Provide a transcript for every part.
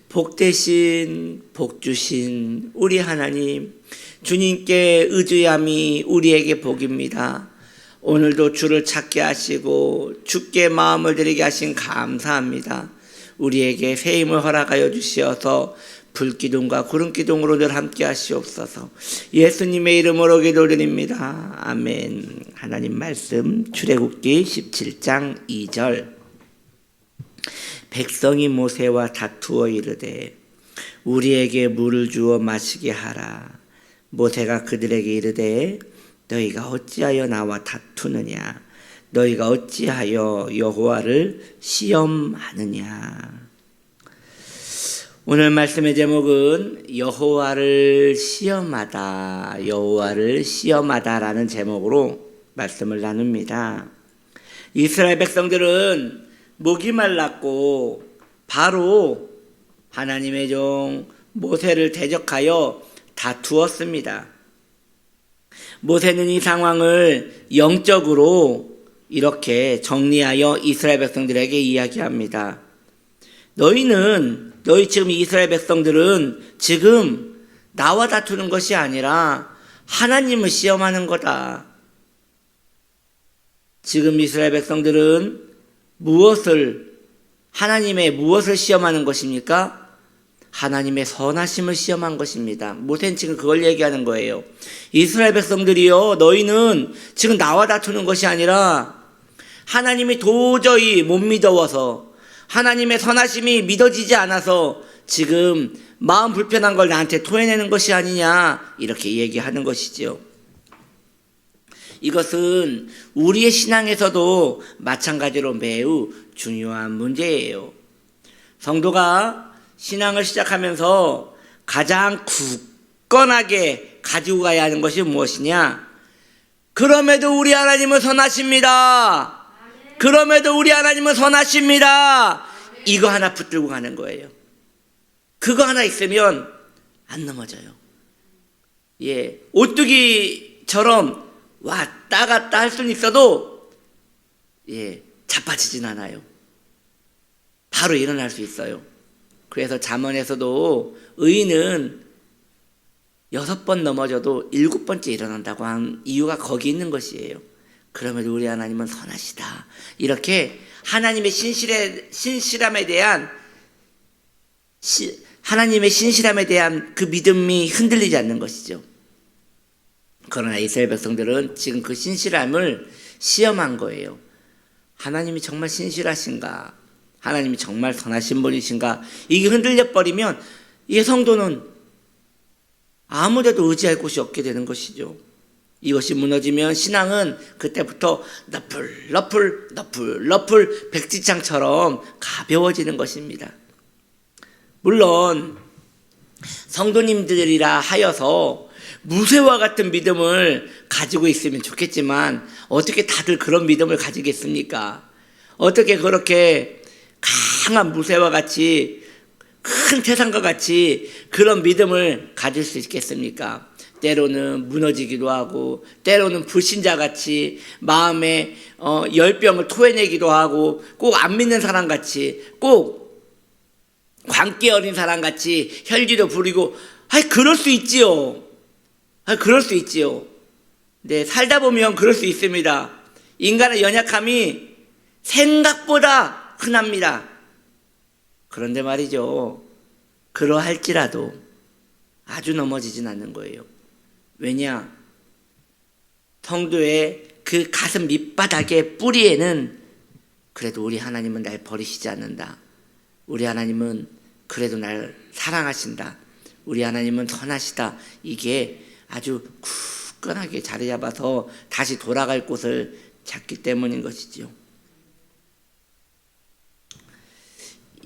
복되신 복주신 우리 하나님, 주님께 의지함이 우리에게 복입니다. 오늘도 주를 찾게 하시고 주께 마음을 드리게 하신 감사합니다. 우리에게 새 힘을 허락하여 주시어서 불기둥과 구름기둥으로 늘 함께 하시옵소서. 예수님의 이름으로 기도드립니다. 아멘. 하나님 말씀 출애굽기 17장 2절. 백성이 모세와 다투어 이르되 우리에게 물을 주어 마시게 하라. 모세가 그들에게 이르되 너희가 어찌하여 나와 다투느냐? 너희가 어찌하여 여호와를 시험하느냐? 오늘 말씀의 제목은 여호와를 시험하다, 여호와를 시험하다라는 제목으로 말씀을 나눕니다. 이스라엘 백성들은 목이 말랐고 바로 하나님의 종 모세를 대적하여 다투었습니다. 모세는 이 상황을 영적으로 이렇게 정리하여 이스라엘 백성들에게 이야기합니다. 너희 지금 이스라엘 백성들은 지금 나와 다투는 것이 아니라 하나님을 시험하는 거다. 지금 이스라엘 백성들은 하나님의 무엇을 시험하는 것입니까? 하나님의 선하심을 시험한 것입니다. 모세는 지금 그걸 얘기하는 거예요. 이스라엘 백성들이요, 너희는 지금 나와 다투는 것이 아니라 하나님이 도저히 못 믿어워서, 하나님의 선하심이 믿어지지 않아서 지금 마음 불편한 걸 나한테 토해내는 것이 아니냐, 이렇게 얘기하는 것이죠. 이것은 우리의 신앙에서도 마찬가지로 매우 중요한 문제예요. 성도가 신앙을 시작하면서 가장 굳건하게 가지고 가야 하는 것이 무엇이냐? 그럼에도 우리 하나님은 선하십니다. 그럼에도 우리 하나님은 선하십니다. 이거 하나 붙들고 가는 거예요. 그거 하나 있으면 안 넘어져요. 예, 오뚜기처럼 왔다 갔다 할 수는 있어도 자빠지진 않아요. 바로 일어날 수 있어요. 그래서 잠언에서도 의인은 6번 넘어져도 7번째 일어난다고 한 이유가 거기 있는 것이에요. 그러면 우리 하나님은 선하시다. 이렇게 하나님의 신실함에 대한 그 믿음이 흔들리지 않는 것이죠. 그러나 이스라엘 백성들은 지금 그 신실함을 시험한 거예요. 하나님이 정말 신실하신가? 하나님이 정말 선하신 분이신가? 이게 흔들려 버리면 이 성도는 아무데도 의지할 곳이 없게 되는 것이죠. 이것이 무너지면 신앙은 그때부터 너풀 백지장처럼 가벼워지는 것입니다. 물론 성도님들이라 하여서 무쇠와 같은 믿음을 가지고 있으면 좋겠지만 어떻게 다들 그런 믿음을 가지겠습니까? 어떻게 그렇게 강한 무쇠와 같이 큰 태산과 같이 그런 믿음을 가질 수 있겠습니까? 때로는 무너지기도 하고 때로는 불신자같이 마음에 열병을 토해내기도 하고 꼭 안 믿는 사람같이 꼭 광기 어린 사람같이 혈기도 부리고 그럴 수 있지요. 그럴 수 있지요. 네, 살다 보면 그럴 수 있습니다. 인간의 연약함이 생각보다 흔합니다. 그런데 말이죠, 그러할지라도 아주 넘어지진 않는 거예요. 왜냐? 성도의 그 가슴 밑바닥의 뿌리에는 그래도 우리 하나님은 날 버리시지 않는다. 우리 하나님은 그래도 날 사랑하신다. 우리 하나님은 선하시다. 이게 아주 굳건하게 자리 잡아서 다시 돌아갈 곳을 찾기 때문인 것이지요.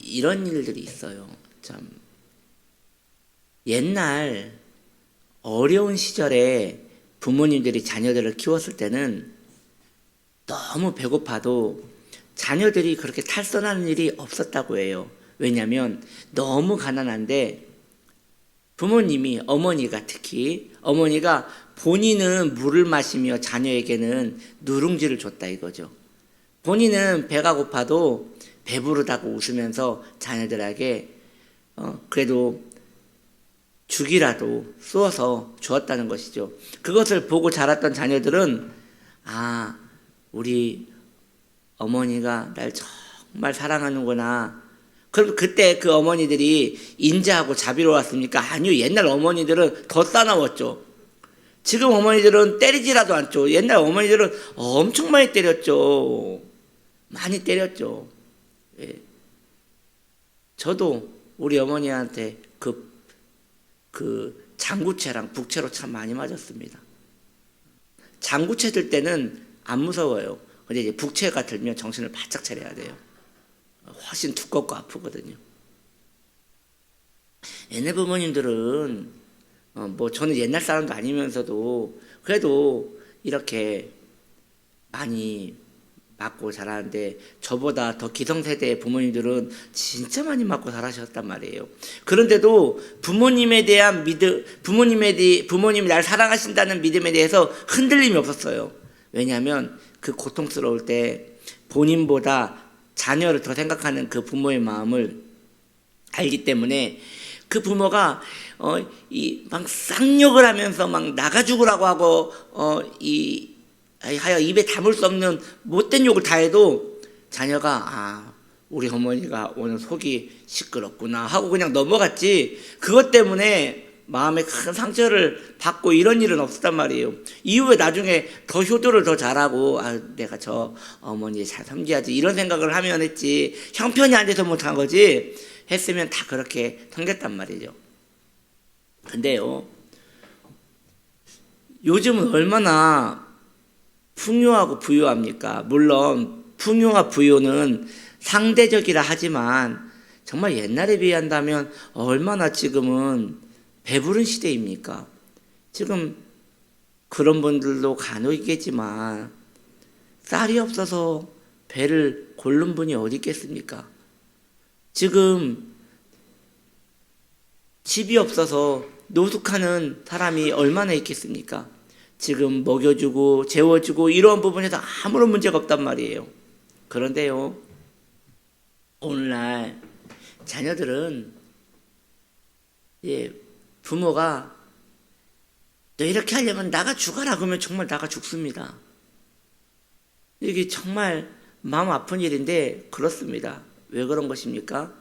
이런 일들이 있어요. 참, 옛날 어려운 시절에 부모님들이 자녀들을 키웠을 때는 너무 배고파도 자녀들이 그렇게 탈선하는 일이 없었다고 해요. 왜냐하면 너무 가난한데 부모님이, 어머니가 특히 어머니가 본인은 물을 마시며 자녀에게는 누룽지를 줬다 이거죠. 본인은 배가 고파도 배부르다고 웃으면서 자녀들에게 그래도 죽이라도 쏘아서 주었다는 것이죠. 그것을 보고 자랐던 자녀들은 우리 어머니가 날 정말 사랑하는구나. 그럼 그때 그 어머니들이 인자하고 자비로웠습니까? 아니요. 옛날 어머니들은 더 싸나웠죠. 지금 어머니들은 때리지라도 않죠. 옛날 어머니들은 엄청 많이 때렸죠. 많이 때렸죠. 예. 저도 우리 어머니한테 그 장구채랑 북채로 참 많이 맞았습니다. 장구채 들 때는 안 무서워요. 근데 이제 북채가 들면 정신을 바짝 차려야 돼요. 훨씬 두껍고 아프거든요. 옛날 부모님들은 저는 옛날 사람도 아니면서도 그래도 이렇게 많이 맞고 자라는데 저보다 더 기성세대의 부모님들은 진짜 많이 맞고 자라셨단 말이에요. 그런데도 부모님에 대한 믿음, 부모님이 날 사랑하신다는 믿음에 대해서 흔들림이 없었어요. 왜냐하면 그 고통스러울 때 본인보다 자녀를 더 생각하는 그 부모의 마음을 알기 때문에 그 부모가 막 쌍욕을 하면서 막 나가 죽으라고 하고 하여 입에 담을 수 없는 못된 욕을 다 해도 자녀가 우리 어머니가 오늘 속이 시끄럽구나 하고 그냥 넘어갔지, 그것 때문에 마음에 큰 상처를 받고 이런 일은 없었단 말이에요. 이후에 나중에 더 효도를 더 잘하고 내가 저 어머니 잘 섬겨야지 이런 생각을 하면 했지, 형편이 안 돼서 못한 거지 했으면 다 그렇게 섬겼단 말이죠. 근데요, 요즘은 얼마나 풍요하고 부유합니까? 물론 풍요와 부유는 상대적이라 하지만 정말 옛날에 비한다면 얼마나 지금은 배부른 시대입니까? 지금 그런 분들도 간혹 있겠지만 쌀이 없어서 배를 고른 분이 어디 있겠습니까? 지금 집이 없어서 노숙하는 사람이 얼마나 있겠습니까? 지금 먹여주고 재워주고 이런 부분에서 아무런 문제가 없단 말이에요. 그런데요, 오늘날 자녀들은 부모가 너 이렇게 하려면 나가 죽어라 그러면 정말 나가 죽습니다. 이게 정말 마음 아픈 일인데 그렇습니다. 왜 그런 것입니까?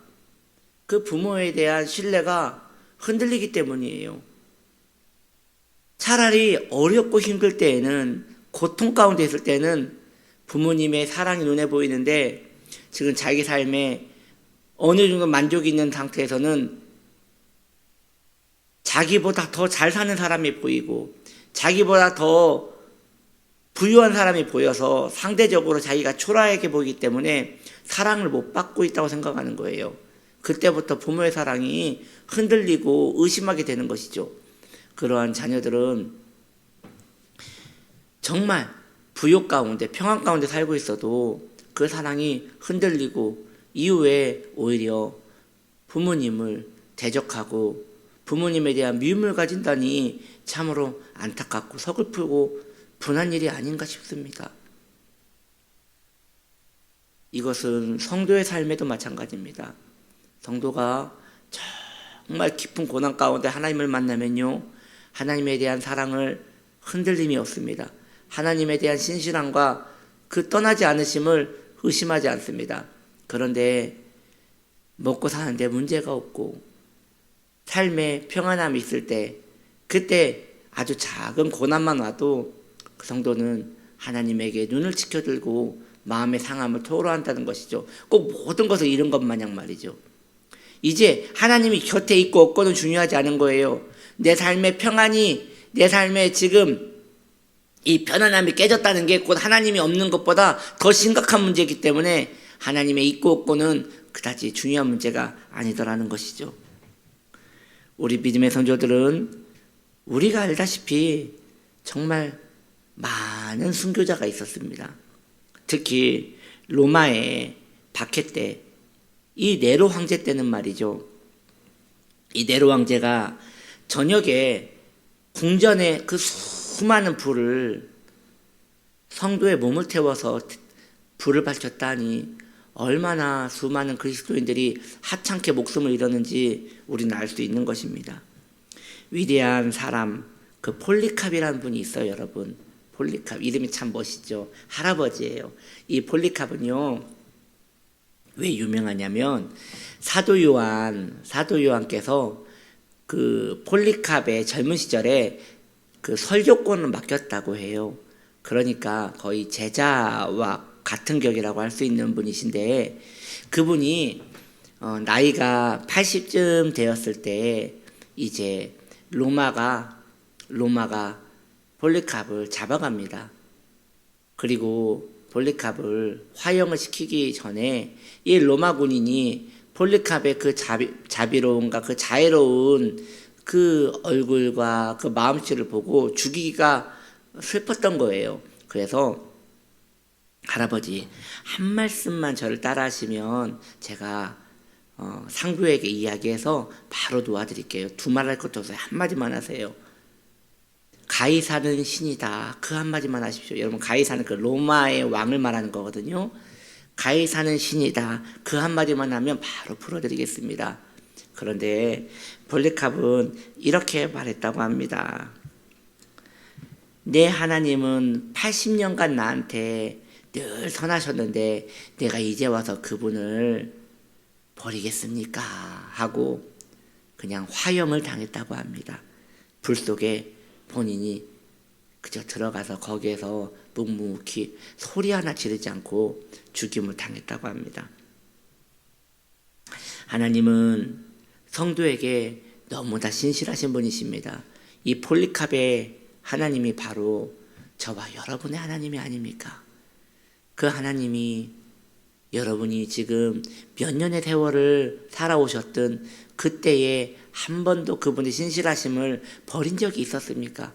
그 부모에 대한 신뢰가 흔들리기 때문이에요. 차라리 어렵고 힘들 때에는, 고통 가운데 있을 때는 부모님의 사랑이 눈에 보이는데 지금 자기 삶에 어느 정도 만족이 있는 상태에서는 자기보다 더 잘 사는 사람이 보이고 자기보다 더 부유한 사람이 보여서 상대적으로 자기가 초라하게 보이기 때문에 사랑을 못 받고 있다고 생각하는 거예요. 그때부터 부모의 사랑이 흔들리고 의심하게 되는 것이죠. 그러한 자녀들은 정말 부욕 가운데 평안 가운데 살고 있어도 그 사랑이 흔들리고 이후에 오히려 부모님을 대적하고 부모님에 대한 미움을 가진다니 참으로 안타깝고 서글프고 분한 일이 아닌가 싶습니다. 이것은 성도의 삶에도 마찬가지입니다. 성도가 정말 깊은 고난 가운데 하나님을 만나면요, 하나님에 대한 사랑을 흔들림이 없습니다. 하나님에 대한 신실함과 그 떠나지 않으심을 의심하지 않습니다. 그런데 먹고 사는데 문제가 없고 삶에 평안함이 있을 때, 그때 아주 작은 고난만 와도 그 성도는 하나님에게 눈을 지켜들고 마음의 상함을 토로한다는 것이죠. 꼭 모든 것을 잃은 것 마냥 말이죠. 이제 하나님이 곁에 있고 없고는 중요하지 않은 거예요. 내 삶의 평안이, 내 삶에 지금 이 편안함이 깨졌다는 게 곧 하나님이 없는 것보다 더 심각한 문제이기 때문에 하나님의 있고 없고는 그다지 중요한 문제가 아니더라는 것이죠. 우리 믿음의 성도들은 우리가 알다시피 정말 많은 순교자가 있었습니다. 특히 로마의 박해 때, 이 네로 황제 때는 말이죠, 이 네로 황제가 저녁에 궁전에 그 수많은 불을, 성도의 몸을 태워서 불을 밝혔다니 얼마나 수많은 그리스도인들이 하찮게 목숨을 잃었는지 우리는 알 수 있는 것입니다. 위대한 사람, 그 폴리캅이라는 분이 있어요, 여러분. 폴리캅, 이름이 참 멋있죠. 할아버지예요. 이 폴리캅은요, 왜 유명하냐면 사도 요한께서 그 폴리캅의 젊은 시절에 그 설교권을 맡겼다고 해요. 그러니까 거의 제자와 같은 격이라고 할 수 있는 분이신데, 그분이 나이가 80쯤 되었을 때 이제 로마가 폴리캅을 잡아갑니다. 그리고 폴리캅을 화형을 시키기 전에 이 로마 군인이 폴리캅의 그 자비로움과 그 자애로운 그 얼굴과 그 마음씨를 보고 죽이기가 슬펐던 거예요. 그래서 할아버지, 한 말씀만 저를 따라하시면 제가 상부에게 이야기해서 바로 도와드릴게요. 두말할 것도 없어요. 한마디만 하세요. 가이사는 신이다. 그 한마디만 하십시오. 여러분, 가이사는 그 로마의 왕을 말하는 거거든요. 가이사는 신이다. 그 한마디만 하면 바로 풀어드리겠습니다. 그런데 폴리캅은 이렇게 말했다고 합니다. 내 하나님은 80년간 나한테 늘 선하셨는데 내가 이제 와서 그분을 버리겠습니까? 하고 그냥 화형을 당했다고 합니다. 불 속에 본인이 그저 들어가서 거기에서 묵묵히 소리 하나 지르지 않고 죽임을 당했다고 합니다. 하나님은 성도에게 너무나 신실하신 분이십니다. 이 폴리캅의 하나님이 바로 저와 여러분의 하나님이 아닙니까? 그 하나님이 여러분이 지금 몇 년의 세월을 살아오셨든 그때에 한 번도 그분의 신실하심을 버린 적이 있었습니까?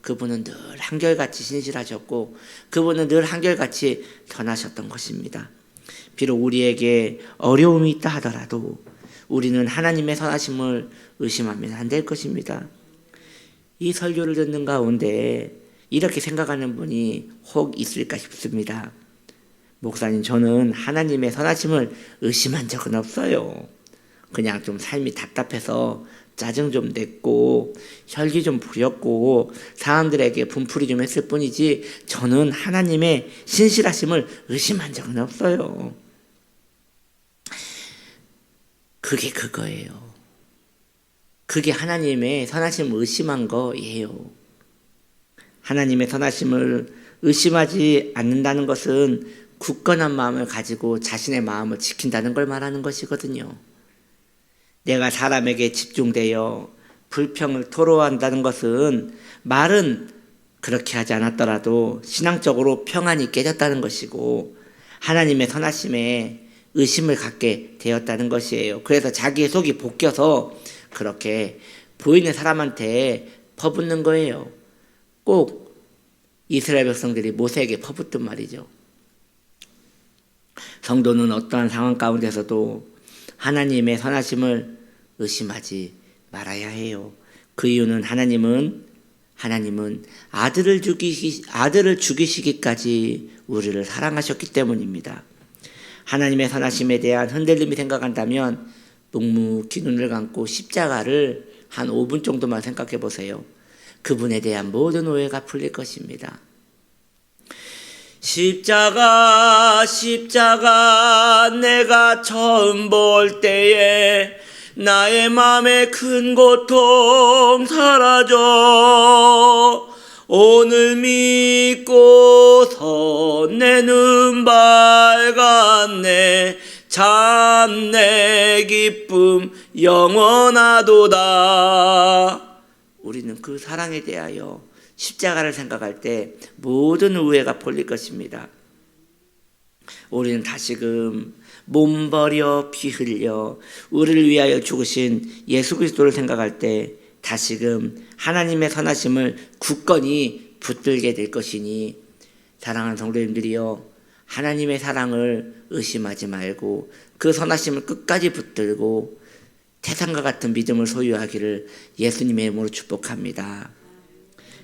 그분은 늘 한결같이 신실하셨고 그분은 늘 한결같이 선하셨던 것입니다. 비록 우리에게 어려움이 있다 하더라도 우리는 하나님의 선하심을 의심하면 안 될 것입니다. 이 설교를 듣는 가운데 이렇게 생각하는 분이 혹 있을까 싶습니다. 목사님, 저는 하나님의 선하심을 의심한 적은 없어요. 그냥 좀 삶이 답답해서 짜증 좀 냈고 혈기 좀 부렸고 사람들에게 분풀이 좀 했을 뿐이지 저는 하나님의 신실하심을 의심한 적은 없어요. 그게 그거예요. 그게 하나님의 선하심을 의심한 거예요. 하나님의 선하심을 의심하지 않는다는 것은 굳건한 마음을 가지고 자신의 마음을 지킨다는 걸 말하는 것이거든요. 내가 사람에게 집중되어 불평을 토로한다는 것은 말은 그렇게 하지 않았더라도 신앙적으로 평안이 깨졌다는 것이고 하나님의 선하심에 의심을 갖게 되었다는 것이에요. 그래서 자기의 속이 볶여서 그렇게 보이는 사람한테 퍼붓는 거예요. 꼭 이스라엘 백성들이 모세에게 퍼붓던 말이죠. 성도는 어떠한 상황 가운데서도 하나님의 선하심을 의심하지 말아야 해요. 그 이유는 하나님은 아들을 죽이시기까지 우리를 사랑하셨기 때문입니다. 하나님의 선하심에 대한 흔들림이 생각한다면 묵묵히 눈을 감고 십자가를 한 5분 정도만 생각해 보세요. 그분에 대한 모든 오해가 풀릴 것입니다. 십자가 내가 처음 볼 때에 나의 맘의 큰 고통 사라져 오늘 믿고서 내 눈 밝았네 참 내 기쁨 영원하도다. 우리는 그 사랑에 대하여 십자가를 생각할 때 모든 우애가 풀릴 것입니다. 우리는 다시금 몸 버려 피 흘려 우리를 위하여 죽으신 예수 그리스도를 생각할 때 다시금 하나님의 선하심을 굳건히 붙들게 될 것이니 사랑하는 성도님들이여 하나님의 사랑을 의심하지 말고 그 선하심을 끝까지 붙들고 태산과 같은 믿음을 소유하기를 예수님의 이름으로 축복합니다.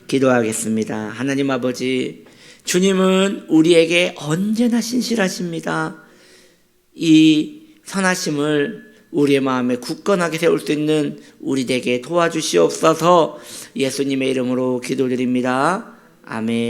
기도하겠습니다. 하나님 아버지, 주님은 우리에게 언제나 신실하십니다. 이 선하심을 우리의 마음에 굳건하게 세울 수 있는 우리 되게 도와주시옵소서. 예수님의 이름으로 기도드립니다. 아멘.